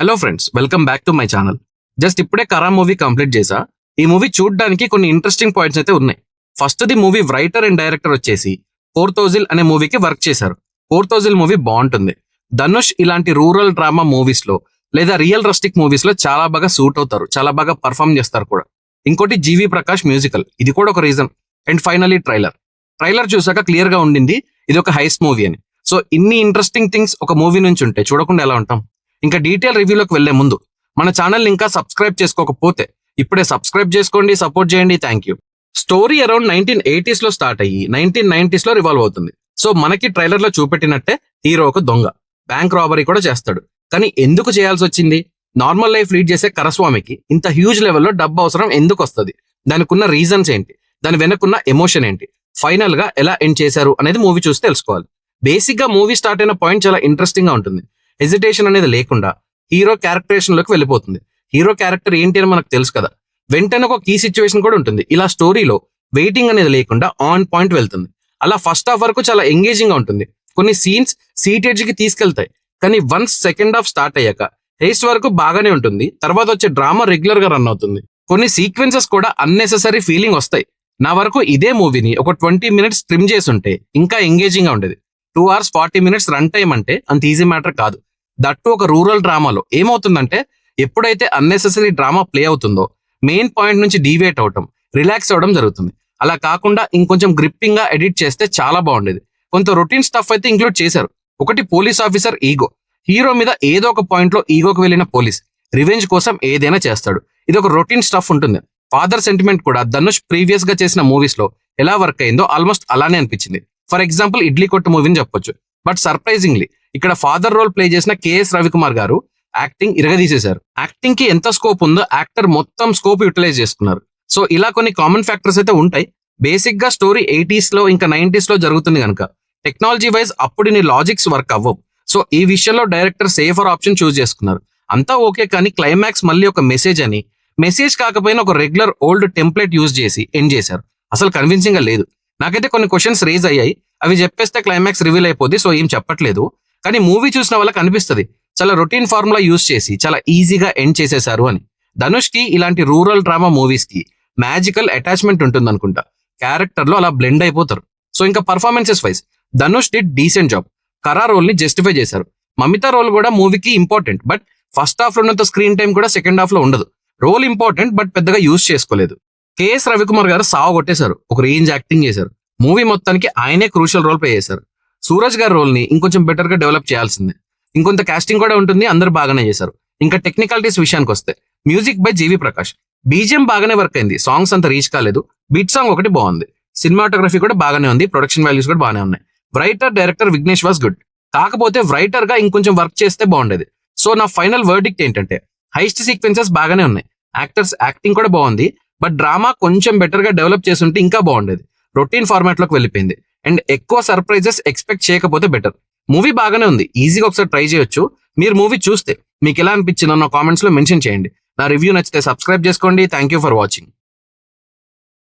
Hello friends, welcome back to my channel. Just ఇప్పుడే కరా movie complete చేసా. ఈ మూవీ చూడడానికి కొన్ని ఇంట్రెస్టింగ్ పాయింట్స్ అయితే ఉన్నాయి. First the movie writer and director వచ్చేసి 4000 అనే మూవీకి వర్క్ చేశారు. 4000 మూవీ బాగుంటుంది. ధనుష్ ఇలాంటి రూరల్ డ్రామా మూవీస్ లో లేదా రియల్ రస్టిక్ మూవీస్ లో చాలా బాగా సూట్ అవుతారు, చాలా బాగా పర్ఫామ్ చేస్తారు కూడా. ఇంకోటి జీవి ప్రకాష్ మ్యూజికల్, ఇది కూడా ఒక రీజన్. అండ్ ఫైనలీ ట్రైలర్ చూసాక క్లియర్ గా ఉండింది ఇది ఒక హైస్ట్ మూవీ అని. సో ఇన్ని ఇంట్రెస్టింగ్ థింగ్స్ ఒక మూవీ నుంచి ఉంటే చూడకుండా ఎలా ఉంటాం? ఇంకా డీటెయిల్ రివ్యూలోకి వెళ్లే ముందు మన ఛానల్ ఇంకా సబ్స్క్రైబ్ చేసుకోకపోతే ఇప్పుడే సబ్స్క్రైబ్ చేసుకోండి, సపోర్ట్ చేయండి. Thank you. Story around 1980s లో స్టార్ట్ అయ్యి 1990s లో రివాల్వ్ అవుతుంది. సో మనకి ట్రైలర్ లో చూపెట్టినట్టే హీరో ఒక దొంగ, బ్యాంక్ రాబరీ కూడా చేస్తాడు. కానీ ఎందుకు చేయాల్సి వచ్చింది? నార్మల్ లైఫ్ లీడ్ చేసే కరస్వామికి ఇంత హ్యూజ్ లెవెల్లో డబ్బు అవసరం ఎందుకు వస్తుంది? దానికి ఉన్న రీజన్స్ ఏంటి? దాని వెనకున్న ఎమోషన్ ఏంటి? ఫైనల్ గా ఎలా ఎండ్ చేశారు అనేది మూవీ చూసి తెలుసుకోవాలి. బేసిక్ గా మూవీ స్టార్ట్ అయిన పాయింట్ చాలా ఇంట్రెస్టింగ్ గా ఉంటుంది. హెజిటేషన్ అనేది లేకుండా హీరో క్యారెక్టరేషన్ లోకి వెళ్ళిపోతుంది. హీరో క్యారెక్టర్ ఏంటి అని మనకు తెలుసు కదా. వెంటనే ఒక కీ సిచ్యువేషన్ కూడా ఉంటుంది. ఇలా స్టోరీలో వెయిటింగ్ అనేది లేకుండా ఆన్ పాయింట్ వెళ్తుంది. అలా ఫస్ట్ హాఫ్ వరకు చాలా ఎంగేజింగ్ గా ఉంటుంది. కొన్ని సీన్స్ సీట్ ఎడ్జ్ కి తీసుకెళ్తాయి. కానీ వన్స్ సెకండ్ హాఫ్ స్టార్ట్ అయ్యాక హేస్ట్ వరకు బాగానే ఉంటుంది. తర్వాత వచ్చే డ్రామా రెగ్యులర్ గా రన్ అవుతుంది. కొన్ని సీక్వెన్సెస్ కూడా అన్నెసెసరీ ఫీలింగ్ వస్తాయి. నా వరకు ఇదే మూవీని ఒక 20 minutes ట్రిమ్ చేసి ఉంటే ఇంకా ఎంగేజింగ్ గా ఉండేది. 2 hours 40 minutes రన్ టైం అంటే అంత ఈజీ మ్యాటర్ కాదు. దట్టు ఒక రూరల్ డ్రామాలో ఏమవుతుందంటే ఎప్పుడైతే అన్నెసెసరీ డ్రామా ప్లే అవుతుందో మెయిన్ పాయింట్ నుంచి డీవియేట్ అవడం, రిలాక్స్ అవడం జరుగుతుంది. అలా కాకుండా ఇంకొంచెం గ్రిప్పింగ్ గా ఎడిట్ చేస్తే చాలా బాగుండేది. కొంత రొటీన్ స్టఫ్ అయితే ఇంక్లూడ్ చేశారు. ఒకటి పోలీస్ ఆఫీసర్ ఈగో. హీరో మీద ఏదో ఒక పాయింట్ లో ఈగోకి వెళ్ళిన పోలీస్ రివెంజ్ కోసం ఏదైనా చేస్తాడు. ఇది ఒక రొటీన్ స్టఫ్ ఉంటుంది. ఫాదర్ సెంటిమెంట్ కూడా ధనుష్ ప్రీవియస్ గా చేసిన మూవీస్ లో ఎలా వర్క్ అయిందో ఆల్మోస్ట్ అలానే అనిపించింది. ఫర్ ఎగ్జాంపుల్ ఇడ్లీ కొట్టు మూవీని చెప్పొచ్చు. బట్ సర్ప్రైజింగ్లీ ఇక్కడ ఫాదర్ రోల్ ప్లే చేసిన కేఎస్ రవికుమార్ గారు యాక్టింగ్ ఇరగదీసేశారు. యాక్టింగ్ కి ఎంత స్కోప్ ఉందో యాక్టర్ మొత్తం స్కోప్ యూటిలైజ్ చేసుకున్నారు. సో ఇలా కొన్ని కామన్ ఫ్యాక్టర్స్ అయితే ఉంటాయి. బేసిక్ గా స్టోరీ 80s లో ఇంకా 90s లో జరుగుతుంది కనుక టెక్నాలజీ వైజ్ అప్పుడు నీ లాజిక్స్ వర్క్ అవ్వవు. సో ఈ విషయంలో డైరెక్టర్ సేఫర్ ఆప్షన్ చూస్ చేసుకున్నారు. అంతా ఓకే, కానీ క్లైమాక్స్ మళ్ళీ ఒక మెసేజ్ అని, మెసేజ్ కాకపోయినా ఒక రెగ్యులర్ ఓల్డ్ టెంప్లెట్ యూజ్ చేసి ఎండ్ చేశారు. అసలు కన్విన్సింగ్ గా లేదు. నాకైతే కొన్ని క్వశ్చన్స్ రేజ్ అయ్యాయి. అవి చెప్పేస్తే క్లైమాక్స్ రివీల్ అయిపోద్ది. సో ఏం చెప్పట్లేదు. కానీ మూవీ చూసిన వాళ్ళకి అనిపిస్తుంది చాలా రొటీన్ ఫార్ములా యూజ్ చేసి చాలా ఈజీగా ఎండ్ చేసేశారు అని. ధనుష్ కి ఇలాంటి రూరల్ డ్రామా మూవీస్ కి మ్యాజికల్ అటాచ్మెంట్ ఉంటుంది అనుకుంటా. క్యారెక్టర్ లో అలా బ్లెండ్ అయిపోతారు. సో ఇంకా performances wise Dhanush did decent job. Kara role ని జస్టిఫై చేశారు. మమితా రోల్ కూడా మూవీకి ఇంపార్టెంట్, బట్ ఫస్ట్ హాఫ్ లో ఉన్నంత స్క్రీన్ టైం కూడా సెకండ్ హాఫ్ లో ఉండదు. రోల్ ఇంపార్టెంట్ బట్ పెద్దగా యూజ్ చేసుకోలేదు. కేఎస్ రవికుమార్ గారు సావ కొట్టేశారు. ఒక రేంజ్ యాక్టింగ్ చేశారు. మూవీ మొత్తానికి ఆయనే క్రూషియల్ రోల్ ప్లే చేశారు. సూరజ్ గారి రోల్ ని ఇంకొంచెం బెటర్ గా డెవలప్ చేయాల్సిందే. ఇంకొంత కాస్టింగ్ కూడా ఉంటుంది. అందరు బాగానే చేశారు. ఇంకా టెక్నికాలిటీస్ విషయానికి వస్తే music by GV Prakash. BGM బాగానే వర్క్ అయింది. సాంగ్స్ అంత రీచ్ కాలేదు. బీట్ సాంగ్ ఒకటి బాగుంది. సినిమాటోగ్రఫీ కూడా బాగానే ఉంది. ప్రొడక్షన్ వాల్యూస్ కూడా బాగానే ఉన్నాయి. Writer director Vignesh was good. కాకపోతే రైటర్ గా ఇంకొంచెం వర్క్ చేస్తే బాగుండేది. సో నా ఫైనల్ వర్డిక్ట్ ఏంటంటే హైస్ట్ సీక్వెన్సెస్ బాగానే ఉన్నాయి. యాక్టర్స్ యాక్టింగ్ కూడా బాగుంది. బట్ డ్రామా కొంచెం బెటర్ గా డెవలప్ చేస్తుంటే ఇంకా బాగుండేది. రొటీన్ ఫార్మాట్ లోకి వెళ్ళిపోయింది. అండ్ ఎక్కువ సర్ప్రైజెస్ ఎక్స్పెక్ట్ చేయకపోతే బెటర్. మూవీ బాగానే ఉంది. ఈజీగా ఒకసారి ట్రై చేయొచ్చు. మీరు మూవీ చూస్తే మీకు ఎలా అనిపించిందో నా కామెంట్స్ లో మెన్షన్ చేయండి. నా రివ్యూ నచ్చితే సబ్స్క్రైబ్ చేసుకోండి. Thank you for watching.